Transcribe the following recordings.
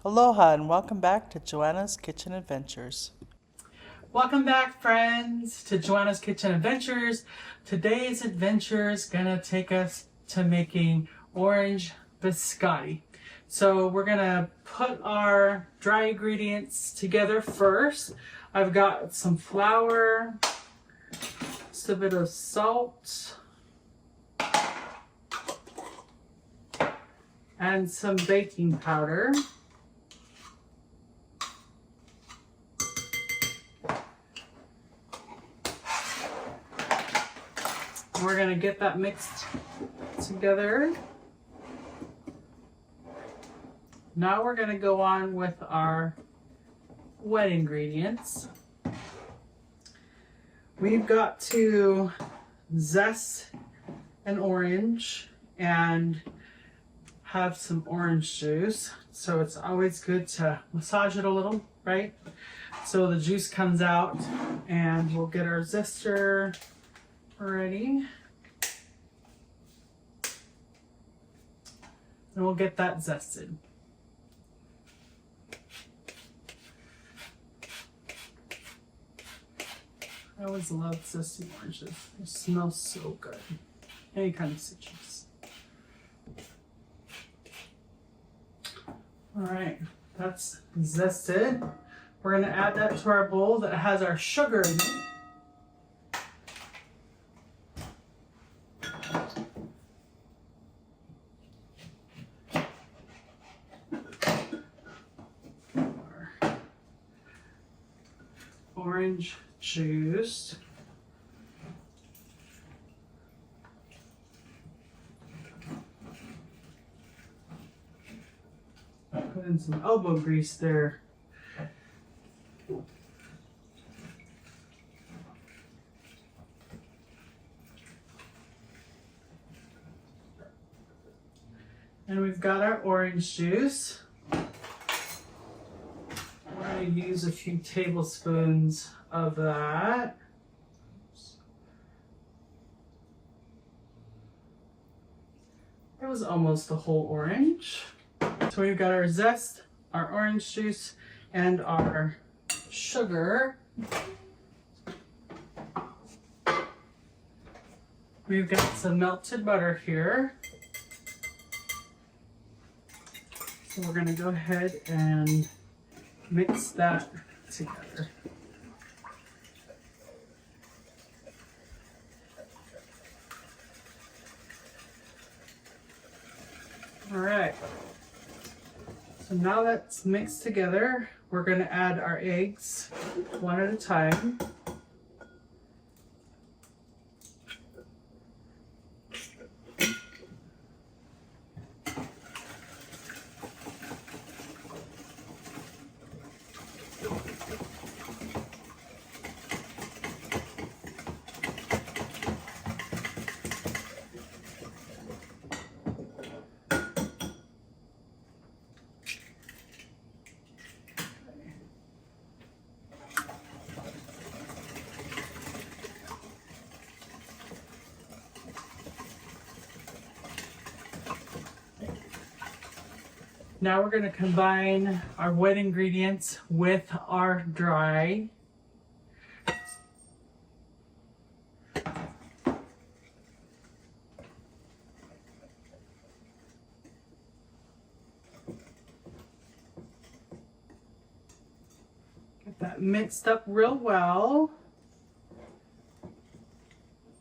Aloha and welcome back to Joanna's Kitchen Adventures. Welcome back, friends, to Joanna's Kitchen Adventures. Today's adventure is gonna take us to making orange biscotti. So we're gonna put our dry ingredients together first. I've got some flour, just a bit of salt, and some baking powder. We're going to get that mixed together. Now we're going to go on with our wet ingredients. We've got to zest an orange and have some orange juice. So it's always good to massage it a little, right? So the juice comes out, and we'll get our zester ready. And we'll get that zested. I always love zesty oranges. They smell so good. Any kind of citrus. Alright, that's zested. We're going to add that to our bowl that has our sugar in it. Orange juice. Put in some elbow grease there. And we've got our orange juice. I use a few tablespoons of that. It was almost a whole orange. So we've got our zest, our orange juice, and our sugar. We've got some melted butter here. So we're going to go ahead and mix that together. All right. So now that's mixed together, we're going to add our eggs one at a time. Now we're going to combine our wet ingredients with our dry. Get that mixed up real well.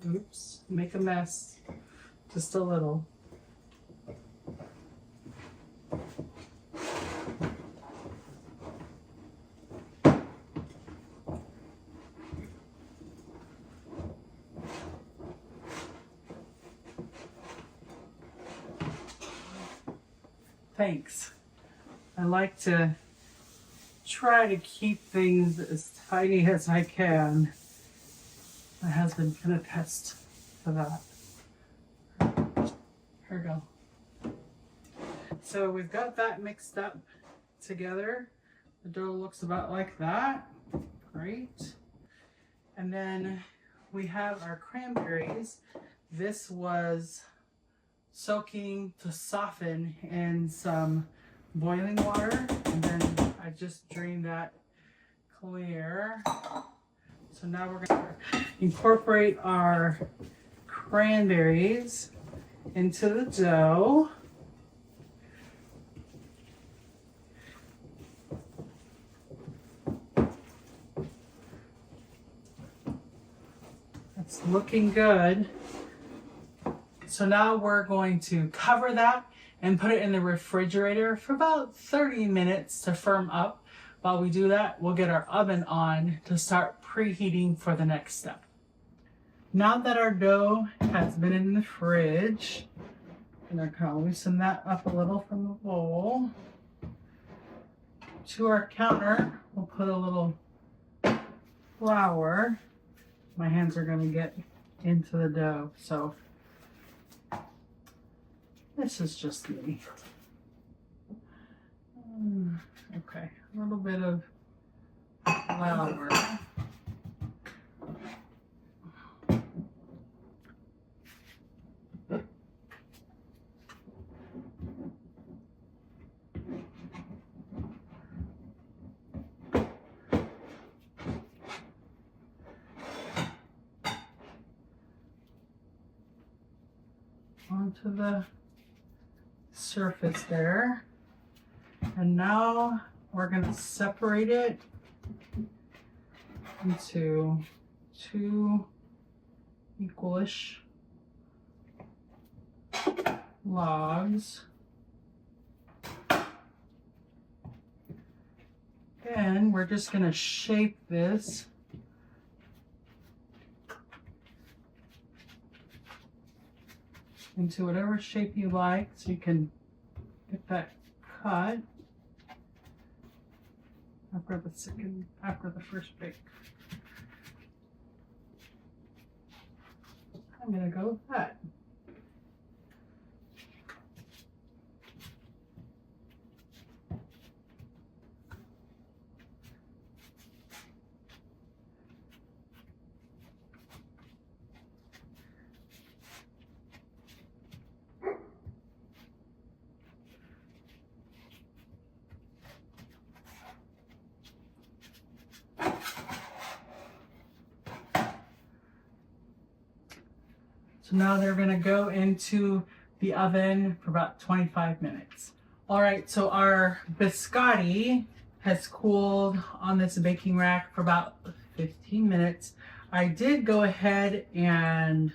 Oops, make a mess, just a little. Thanks. I like to try to keep things as tiny as I can. My husband can attest to that. Here we go. So we've got that mixed up together. The dough looks about like that. Great. And then we have our cranberries. This was soaking to soften in some boiling water, and then I just drained that clear. So now we're going to incorporate our cranberries into the dough. It's looking good. So now we're going to cover that and put it in the refrigerator for about 30 minutes to firm up. While we do that, we'll get our oven on to start preheating for the next step. Now that our dough has been in the fridge, I'm going to kind of loosen that up a little from the bowl. To our counter, we'll put a little flour. My hands are going to get into the dough, so this is just me. Okay, a little bit of flour. Onto the surface there. And now we're going to separate it into 2 equalish logs. Then we're just going to shape this into whatever shape you like, so you can get that cut after the first bake. I'm gonna go with that. So now they're going to go into the oven for about 25 minutes. All right, so our biscotti has cooled on this baking rack for about 15 minutes. I did go ahead and,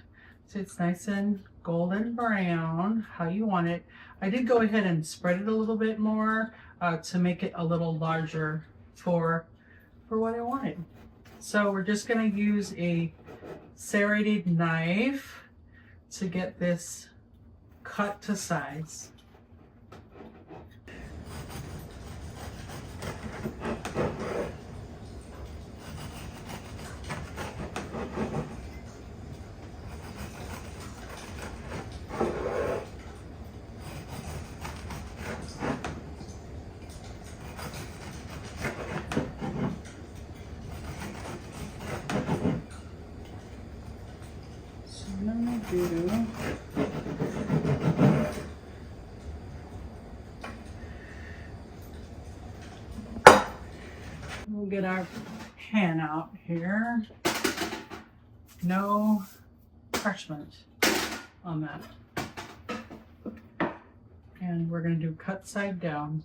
so it's nice and golden brown, how you want it. I did go ahead and spread it a little bit more to make it a little larger for what I wanted. So we're just going to use a serrated knife to get this cut to size. So I'm gonna do we'll get our pan out here. No parchment on that. And we're going to do cut side down.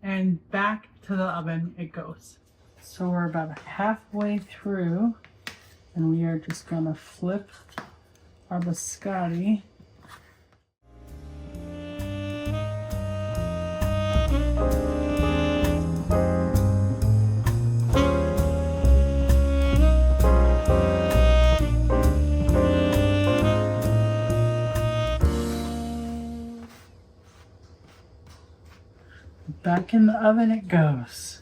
And back to the oven it goes. So we're about halfway through, and we are just going to flip our biscotti. Back in the oven it goes.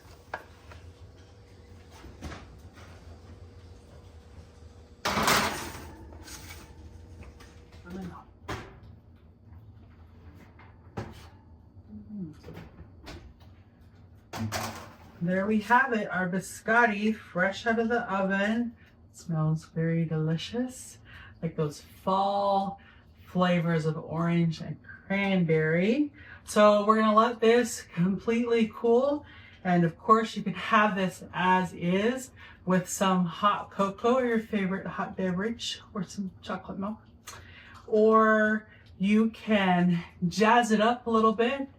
There we have it, our biscotti, fresh out of the oven. It smells very delicious, like those fall flavors of orange and cranberry. So we're gonna let this completely cool. And of course you can have this as is with some hot cocoa or your favorite hot beverage or some chocolate milk. Or you can jazz it up a little bit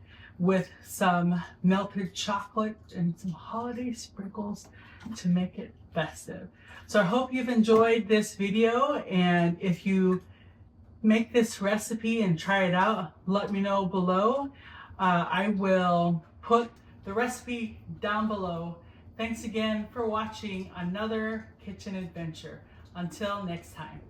with some melted chocolate and some holiday sprinkles to make it festive. So I hope you've enjoyed this video, and if you make this recipe and try it out, let me know below. I will put the recipe down below. Thanks again for watching another kitchen adventure. Until next time.